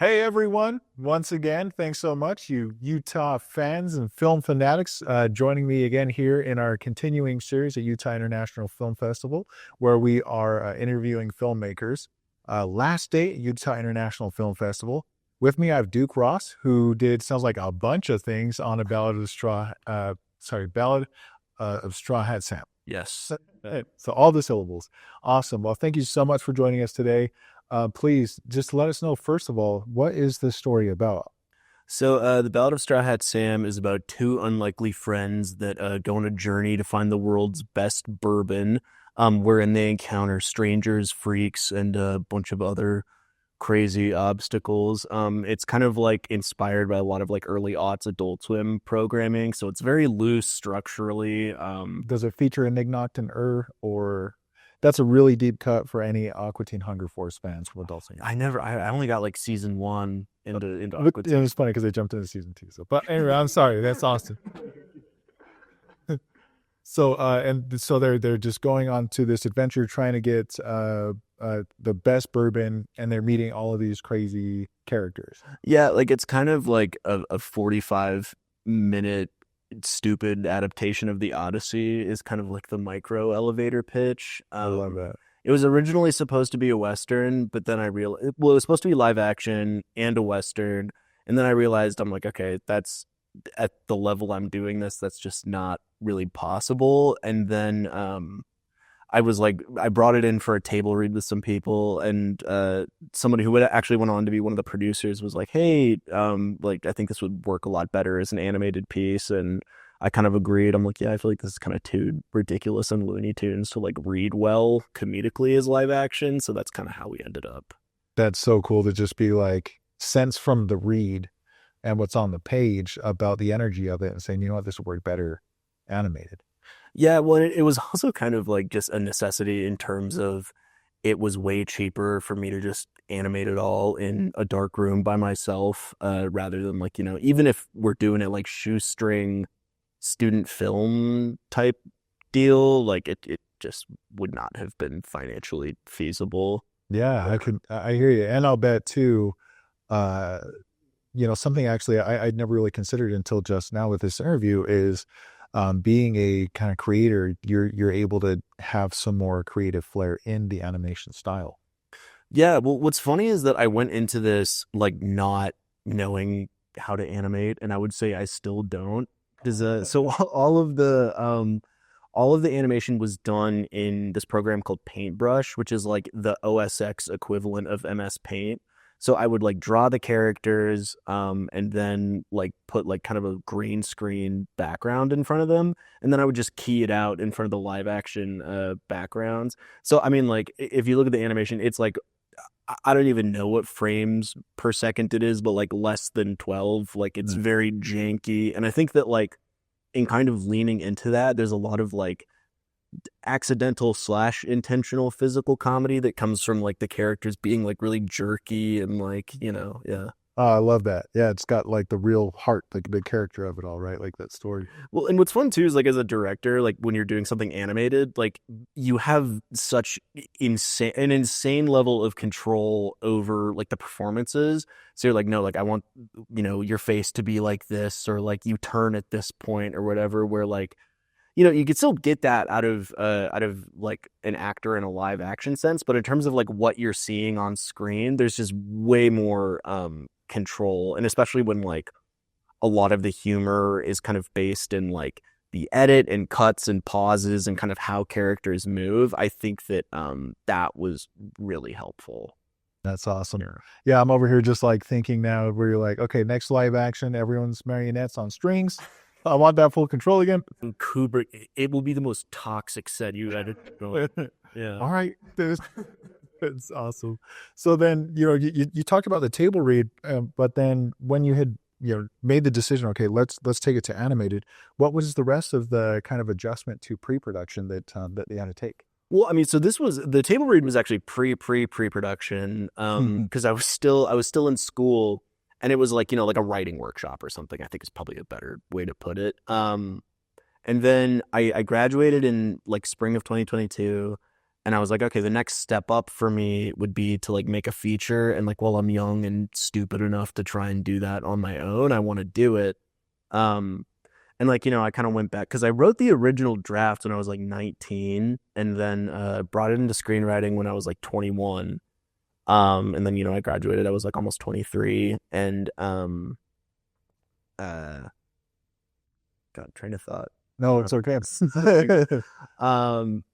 Hey everyone, once again, thanks so much, you Utah fans and film fanatics, joining me again here in our continuing series at Utah International Film Festival, where we are interviewing filmmakers. Last day at Utah International Film Festival. With me, I have Duke Ross, who did, sounds like a bunch of things on a Ballad of Straw Hat Sam. Yes. So all the syllables. Awesome. Well, thank you so much for joining us today. Please just let us know, first of all, what is this story about? So the Ballad of Straw Hat Sam is about two unlikely friends that go on a journey to find the world's best bourbon, wherein they encounter strangers, freaks, and a bunch of other crazy obstacles. It's kind of like inspired by a lot of like early aughts Adult Swim programming, so it's very loose structurally. Does it feature a Nignoct and or that's a really deep cut for any Aqua Teen Hunger Force fans from Adult Swim. I only got like season one into But Aqua it was funny because they jumped into season 2. So, but anyway, I'm sorry. That's awesome. So, and so they're just going on to this adventure, trying to get the best bourbon, and they're meeting all of these crazy characters. Yeah, like it's kind of like a 45-minute stupid adaptation of the Odyssey is kind of like the micro elevator pitch. I love that. It was originally supposed to be a Western, but then I realized, well, it was supposed to be live action and a Western. And then I realized, I'm like, okay, that's at the level I'm doing this, that's just not really possible. And then I was like, I brought it in for a table read with some people, and somebody who would actually went on to be one of the producers was like, "Hey, like I think this would work a lot better as an animated piece." And I kind of agreed. I'm like, "Yeah, I feel like this is kind of too ridiculous and Looney Tunes to like read well comedically as live action." So that's kind of how we ended up. That's so cool to just be like sense from the read and what's on the page about the energy of it, and saying, you know what, this would work better animated. Yeah, well, it was also kind of like just a necessity in terms of it was way cheaper for me to just animate it all in a dark room by myself, rather than like, even if we're doing it like shoestring student film type deal, like it just would not have been financially feasible. Yeah, I hear you. And I'll bet too, uh, something actually I'd never really considered until just now with this interview is being a kind of creator, you're able to have some more creative flair in the animation style. Yeah, well, what's funny is that I went into this like not knowing how to animate, and I would say I still don't. So all of the animation was done in this program called Paintbrush, which is like the OSX equivalent of MS Paint. So I would like draw the characters, and then like put like kind of a green screen background in front of them, and then I would just key it out in front of the live action backgrounds. So I mean, like if you look at the animation, it's like I don't even know what frames per second it is, but like less than 12. Like it's very janky, and I think that like in kind of leaning into that, there's a lot of like accidental slash intentional physical comedy that comes from like the characters being like really jerky and like, yeah. I love that. Yeah, it's got like the real heart, like the character of it all, right? Like that story. Well, and what's fun too is like as a director, like when you're doing something animated, like you have such insane level of control over like the performances. So you're like, no, like I want, your face to be like this, or like you turn at this point or whatever, where like you could still get that out of like an actor in a live action sense, but in terms of like what you're seeing on screen, there's just way more control, and especially when like a lot of the humor is kind of based in like the edit and cuts and pauses and kind of how characters move. I think that that was really helpful. That's awesome. Yeah, I'm over here just like thinking now where you're like, okay, next live action, everyone's marionettes on strings. I want that full control again. And Kubrick, it will be the most toxic set you edit. Yeah. All right. That's awesome. So then, you talked about the table read, but then when you had, made the decision, okay, let's take it to animated. What was the rest of the kind of adjustment to pre-production that they had to take? Well, I mean, so this was the table read was actually pre-production, because I was still in school, and it was like, like a writing workshop or something, I think is probably a better way to put it. And then I graduated in like spring of 2022. And I was like, okay, the next step up for me would be to like make a feature. And like, while I'm young and stupid enough to try and do that on my own, I want to do it. Um, and like, I kind of went back because I wrote the original draft when I was like 19 and then brought it into screenwriting when I was like 21. And then, I graduated, I was like almost 23. And uh God, train of thought. No, it's okay. um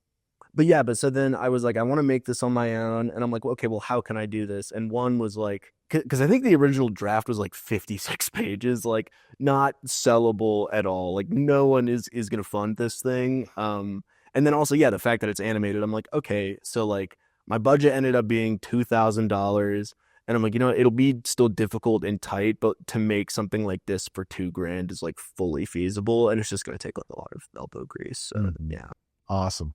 but yeah, but so then I was like, I want to make this on my own. And I'm like, well, okay, well, how can I do this? And one was like, because I think the original draft was like 56 pages, like not sellable at all. Like no one is gonna fund this thing. And then also, yeah, the fact that it's animated, I'm like, okay, so like my budget ended up being $2,000. And I'm like, it'll be still difficult and tight, but to make something like this for $2,000 is like fully feasible, and it's just gonna take like a lot of elbow grease. So yeah. Awesome.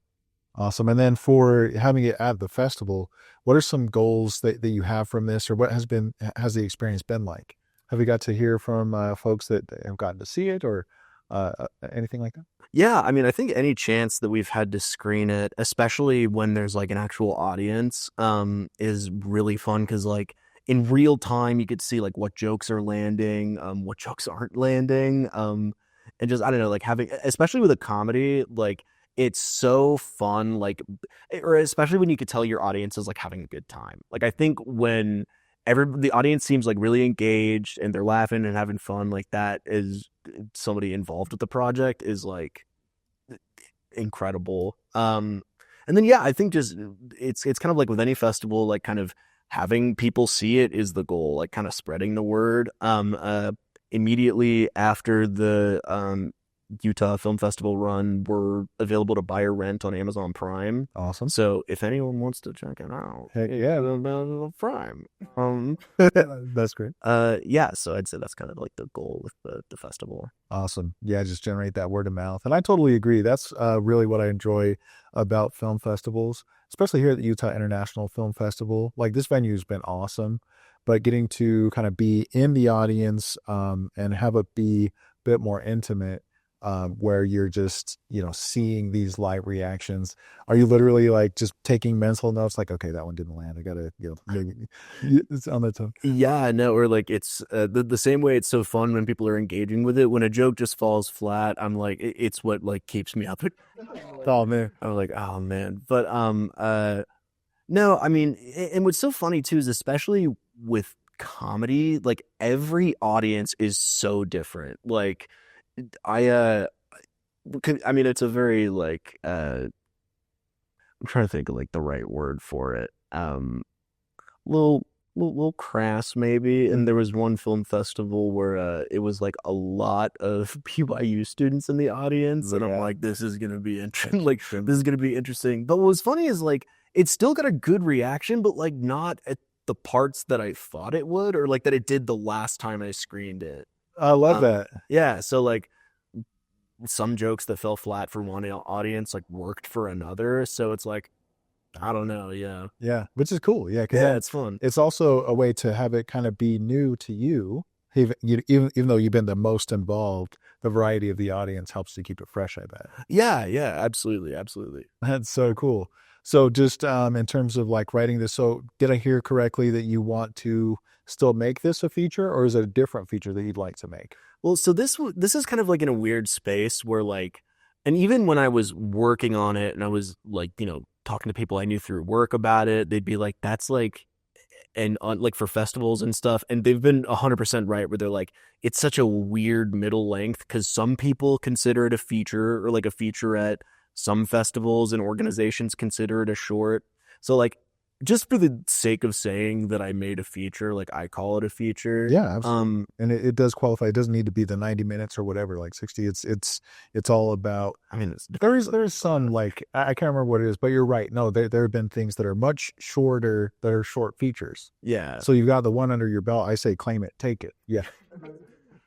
Awesome. And then for having it at the festival, what are some goals that you have from this, or what has the experience been like? Have you got to hear from folks that have gotten to see it, or anything like that? Yeah, I mean, I think any chance that we've had to screen it, especially when there's like an actual audience, is really fun because like in real time you could see like what jokes are landing, what jokes aren't landing, and just I don't know, like having, especially with a comedy, like it's so fun, like, or especially when you could tell your audience is like having a good time. Like I think when the audience seems like really engaged and they're laughing and having fun, like that is somebody involved with the project is like incredible. And then yeah, I think just it's kind of like with any festival, like kind of having people see it is the goal, like kind of spreading the word. Immediately after the Utah Film Festival run, we're available to buy or rent on Amazon Prime. Awesome. So if anyone wants to check it out, Heck yeah. Prime. That's great. Yeah, so I'd say that's kind of like the goal with the festival. Awesome. Yeah, just generate that word of mouth. And I totally agree. That's really what I enjoy about film festivals, especially here at the Utah International Film Festival. Like this venue's been awesome, but getting to kind of be in the audience and have it be a bit more intimate, where you're just, seeing these live reactions. Are you literally like just taking mental notes? Like, okay, that one didn't land. I gotta, maybe it's on the tongue. Yeah, no, or like it's the same way it's so fun when people are engaging with it. When a joke just falls flat, I'm like, it's what like keeps me up. Oh man. I'm like, oh man. But no, I mean, and what's so funny too is especially with comedy, like every audience is so different. Like I I mean, it's a very like I'm trying to think of like the right word for it. Little little crass maybe. And there was one film festival where it was like a lot of BYU students in the audience, and I'm like, this is gonna be interesting. Like this is gonna be interesting. But what was funny is like it still got a good reaction, but like not at the parts that I thought it would, or like that it did the last time I screened it. I love that. Yeah, so like some jokes that fell flat for one audience like worked for another. So it's like, I don't know. Yeah. Yeah, which is cool. Yeah, Yeah, it's fun. It's also a way to have it kind of be new to you. Even though you've been the most involved, the variety of the audience helps to keep it fresh, I bet. Yeah, yeah, absolutely, absolutely. That's so cool. So just in terms of like writing this, so did I hear correctly that you want to still make this a feature, or is it a different feature that you'd like to make? Well, so this is kind of like in a weird space where like, and even when I was working on it and I was like, talking to people I knew through work about it, they'd be like, that's like, and on like for festivals and stuff, and they've been 100% right where they're like, it's such a weird middle length because some people consider it a feature or like a featurette. Some festivals and organizations consider it a short. So like, just for the sake of saying that I made a feature, like I call it a feature. Yeah, absolutely. And it does qualify. It doesn't need to be the 90 minutes or whatever, like 60. It's all about. I mean, there's some like I can't remember what it is, but you're right. No, there have been things that are much shorter that are short features. Yeah. So you've got the one under your belt. I say claim it, take it. Yeah.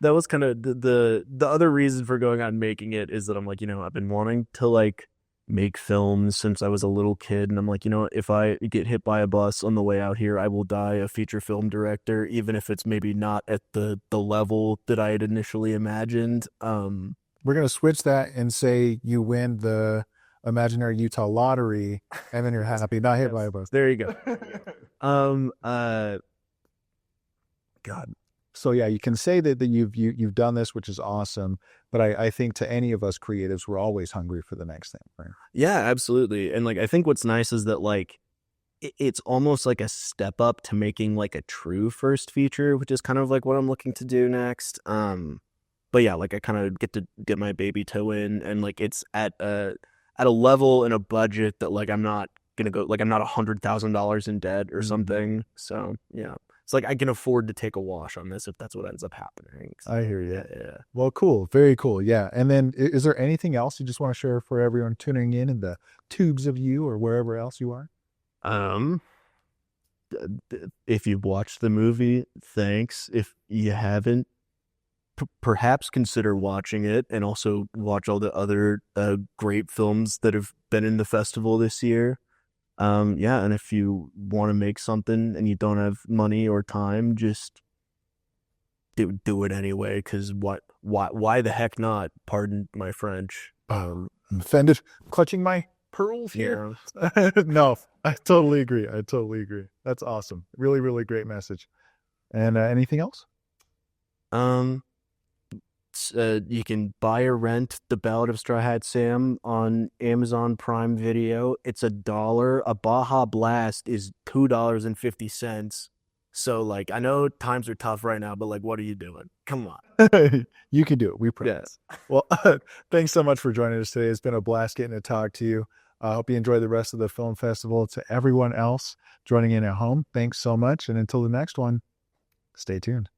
That was kind of the other reason for going out and making it is that I'm like, I've been wanting to like make films since I was a little kid, and I'm like, if I get hit by a bus on the way out here, I will die a feature film director, even if it's maybe not at the level that I had initially imagined. We're gonna switch that and say you win the imaginary Utah lottery, and then you're happy, not hit by a Yes. bus. There you go. Um. God. So yeah, you can say that you've done this, which is awesome. But I think to any of us creatives, we're always hungry for the next thing, right? Yeah, absolutely. And like, I think what's nice is that like it's almost like a step up to making like a true first feature, which is kind of like what I'm looking to do next. But yeah, like I kind of get to get my baby toe in, and like it's at a level and a budget that like I'm not gonna go like I'm not $100,000 in debt or something. So yeah, it's like I can afford to take a wash on this if that's what ends up happening. I hear you. Yeah. Well, cool. Very cool. Yeah. And then is there anything else you just want to share for everyone tuning in the tubes of you or wherever else you are? Um, if you've watched the movie, thanks. If you haven't, perhaps consider watching it, and also watch all the other great films that have been in the festival this year. Yeah, and if you want to make something and you don't have money or time, just do it anyway. Because why the heck not? Pardon my French. I'm offended. Clutching my pearls here. No, I totally agree. I totally agree. That's awesome. Really, really great message. And anything else? You can buy or rent The Ballad of Straw Hat Sam on Amazon Prime Video. It's $1. A Baja Blast is $2.50. So like, I know times are tough right now, but like, what are you doing? Come on. You can do it. We promise. Yes. Well, thanks so much for joining us today. It's been a blast getting to talk to you. I hope you enjoy the rest of the film festival. To everyone else joining in at home, thanks so much. And until the next one, stay tuned.